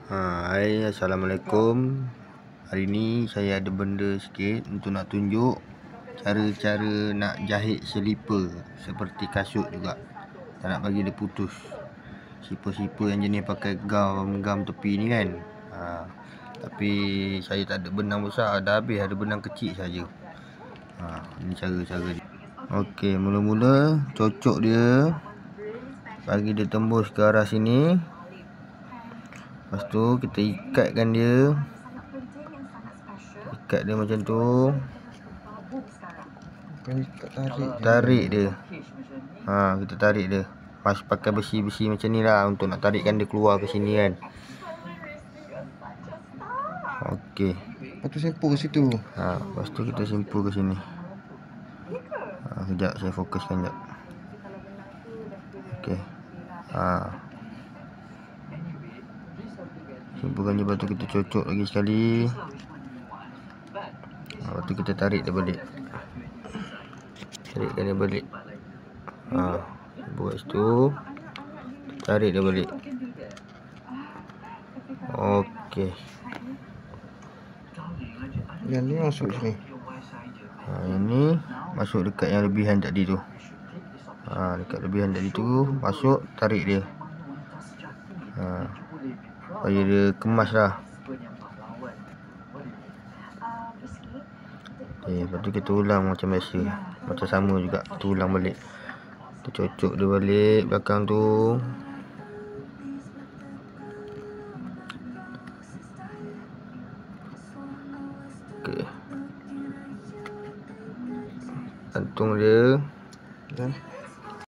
Hai, Assalamualaikum. Hari ni saya ada benda sikit untuk nak tunjuk cara-cara nak jahit selipar seperti kasut juga. Tak nak bagi dia putus. Selipar-selipar yang jenis pakai gam tepi ni kan. Tapi saya tak ada benang besar, dah habis, ada benang kecil saja. Ini cara-cara dia. Okey, mula-mula cocok dia, bagi dia tembus ke arah sini. Lepas tu kita ikatkan dia. Ikat dia macam tu. Tarik dia. Kita tarik dia. Pakai besi-besi macam ni lah, untuk nak tarikkan dia keluar ke sini kan. Okey. Lepas tu simpul ke situ. Lepas tu kita simpul ke sini. Sekejap saya fokuskan sekejap. Okey. Simpulkan je, lepas tu kita cocok lagi sekali. Lepas tu kita tarik dia balik. Tarikkan dia balik. Buat situ. Tarik dia balik. Okey. Yang ni masuk sini. Yang ni masuk dekat yang lebihan tadi tu. Dekat lebihan tadi tu masuk, tarik dia. Supaya dia kemas lah. Lepas tu kita ulang macam biasa. Macam sama juga, kita ulang balik. Kita cocok dia balik belakang tu. Okey. Gantung dia.